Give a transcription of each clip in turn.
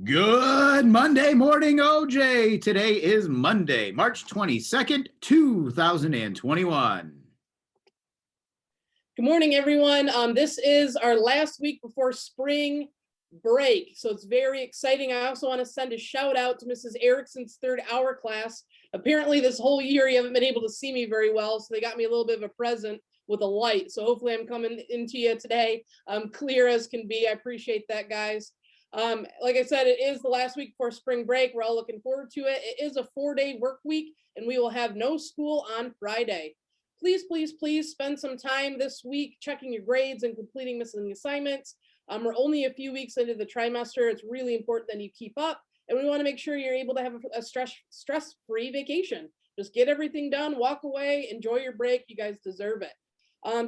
Good Monday morning, OJ. Today is Monday, March 22nd, 2021. Good morning, everyone. This is our last week before spring break, so it's very exciting. I also want to send a shout out to Mrs. Erickson's third hour class. Apparently, this whole year you haven't been able to see me very well, so they got me a little bit of a present with a light. So hopefully I'm coming into you today clear as can be. I appreciate that, guys. Like I said, it is the last week before spring break. We're all looking forward to it. It is a 4-day work week, and we will have no school on Friday. Please spend some time this week checking your grades and completing missing assignments. We're only a few weeks into the trimester. It's really important that you keep up, and we want to make sure you're able to have a stress-free vacation. Just get everything done, walk away, enjoy your break. You guys deserve it.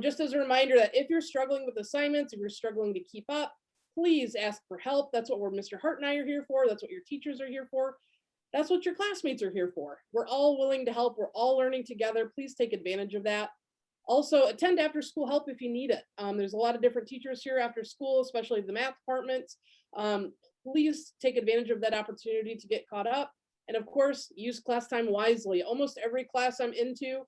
Just as a reminder that if you're struggling with assignments, if you're struggling to keep up, please ask for help. That's what Mr. Hart and I are here for. That's what your teachers are here for. That's what your classmates are here for. We're all willing to help. We're all learning together. Please take advantage of that. Also, attend after school help if you need it. There's a lot of different teachers here after school, especially the math departments. Please take advantage of that opportunity to get caught up. And of course, use class time wisely. Almost every class I'm into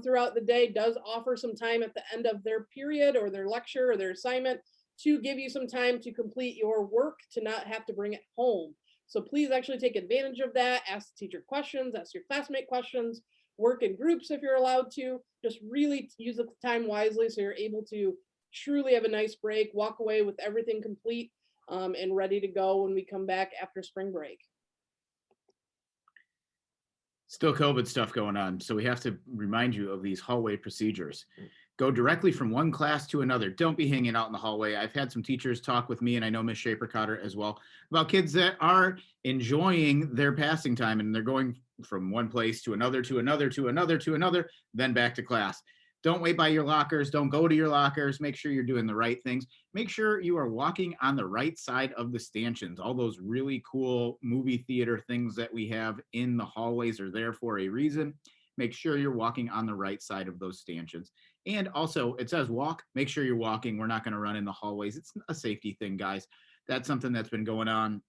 throughout the day does offer some time at the end of their period or their lecture or their assignment to give you some time to complete your work, to not have to bring it home. So please actually take advantage of that. Ask the teacher questions, ask your classmate questions, work in groups if you're allowed to. Just really use the time wisely so you're able to truly have a nice break, walk away with everything complete and ready to go when we come back after spring break. Still COVID stuff going on, so we have to remind you of these hallway procedures. Go directly from one class to another. Don't be hanging out in the hallway. I've had some teachers talk with me, and I know Ms. Shaper-Cotter as well, about kids that are enjoying their passing time and they're going from one place to another, to another, to another, to another, then back to class. Don't wait by your lockers. Don't go to your lockers. Make sure you're doing the right things. Make sure you are walking on the right side of the stanchions. All those really cool movie theater things that we have in the hallways are there for a reason. Make sure you're walking on the right side of those stanchions. And also, it says walk. Make sure you're walking. We're not going to run in the hallways. It's a safety thing, guys. That's something that's been going on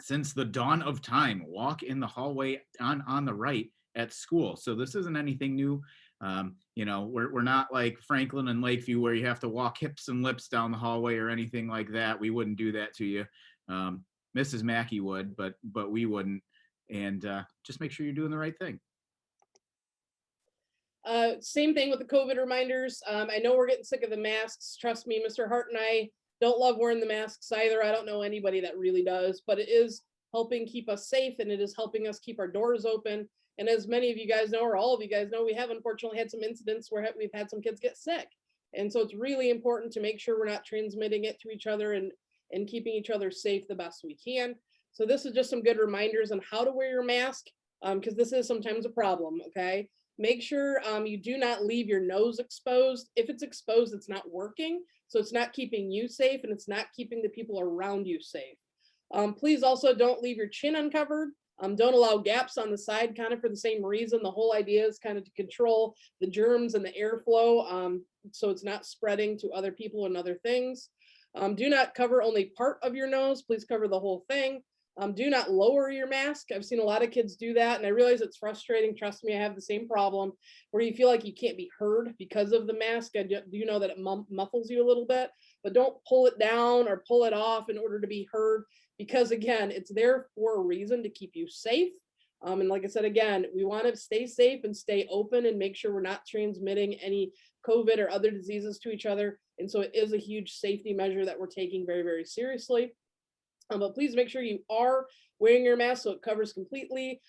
since the dawn of time. Walk in the hallway on the right at school. So this isn't anything new. We're not like Franklin and Lakeview where you have to walk hips and lips down the hallway or anything like that. We wouldn't do that to you. Mrs. Mackey would, but we wouldn't. And just make sure you're doing the right thing. Same thing with the COVID reminders. I know we're getting sick of the masks. Trust me, Mr. Hart and I don't love wearing the masks either. I don't know anybody that really does, but it is helping keep us safe, and it is helping us keep our doors open. And as many of you guys know, or all of you guys know, we have unfortunately had some incidents where we've had some kids get sick. And so it's really important to make sure we're not transmitting it to each other and keeping each other safe the best we can. So this is just some good reminders on how to wear your mask, because this is sometimes a problem, okay? Make sure you do not leave your nose exposed. If it's exposed, it's not working. So it's not keeping you safe, and it's not keeping the people around you safe. Please also don't leave your chin uncovered. Don't allow gaps on the side, kind of for the same reason. The whole idea is kind of to control the germs and the airflow so it's not spreading to other people and other things. Do not cover only part of your nose. Please cover the whole thing. Do not lower your mask. I've seen a lot of kids do that, and I realize it's frustrating. Trust me, I have the same problem where you feel like you can't be heard because of the mask. I do know that it muffles you a little bit, but don't pull it down or pull it off in order to be heard, because again, it's there for a reason, to keep you safe. And like I said, again, we want to stay safe and stay open and make sure we're not transmitting any COVID or other diseases to each other. And so it is a huge safety measure that we're taking very, very seriously. But please make sure you are wearing your mask so it covers completely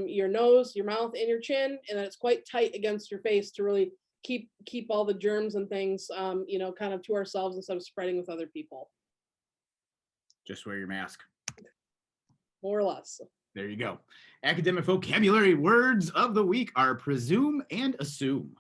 your nose, your mouth, and your chin, and that it's quite tight against your face to really keep all the germs and things, kind of to ourselves instead of spreading with other people. Just wear your mask. More or less. There you go. Academic vocabulary words of the week are presume and assume.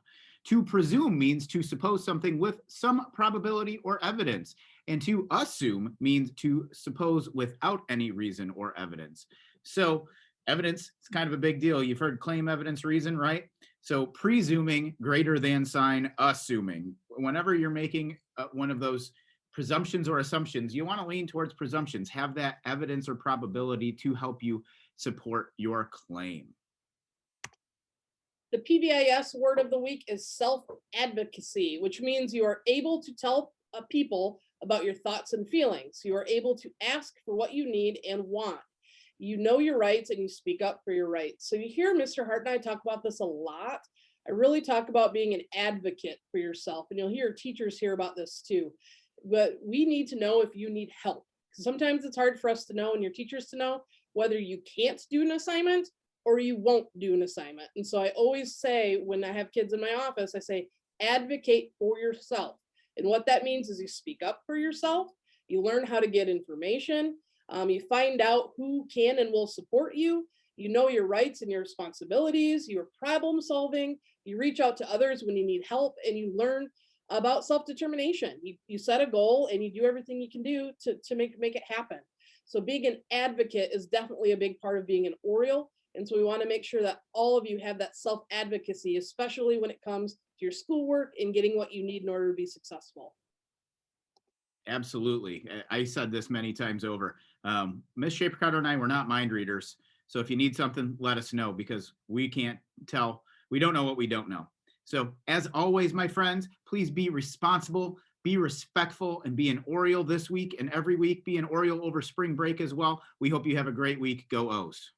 To presume means to suppose something with some probability or evidence, and to assume means to suppose without any reason or evidence. So evidence is kind of a big deal. You've heard claim, evidence, reason, right? So presuming, greater than sign, assuming. Whenever you're making one of those presumptions or assumptions, you want to lean towards presumptions. Have that evidence or probability to help you support your claim. The PBIS word of the week is self-advocacy, which means you are able to tell people about your thoughts and feelings. You are able to ask for what you need and want. You know your rights and you speak up for your rights. So you hear Mr. Hart and I talk about this a lot. I really talk about being an advocate for yourself, and you'll hear teachers hear about this too. But we need to know if you need help. Sometimes it's hard for us to know and your teachers to know whether you can't do an assignment or you won't do an assignment. And so I always say, when I have kids in my office, I say, advocate for yourself. And what that means is you speak up for yourself, you learn how to get information, you find out who can and will support you, you know your rights and your responsibilities, you're problem solving, you reach out to others when you need help, and you learn about self-determination. You set a goal and you do everything you can do to make it happen. So being an advocate is definitely a big part of being an Oriole. And so we want to make sure that all of you have that self-advocacy, especially when it comes to your schoolwork and getting what you need in order to be successful. Absolutely. I said this many times over. Ms. Shaper-Carter and I were not mind readers. So if you need something, let us know, because we can't tell. We don't know what we don't know. So as always, my friends, please be responsible, be respectful, and be an Oriole this week and every week. Be an Oriole over spring break as well. We hope you have a great week. Go O's.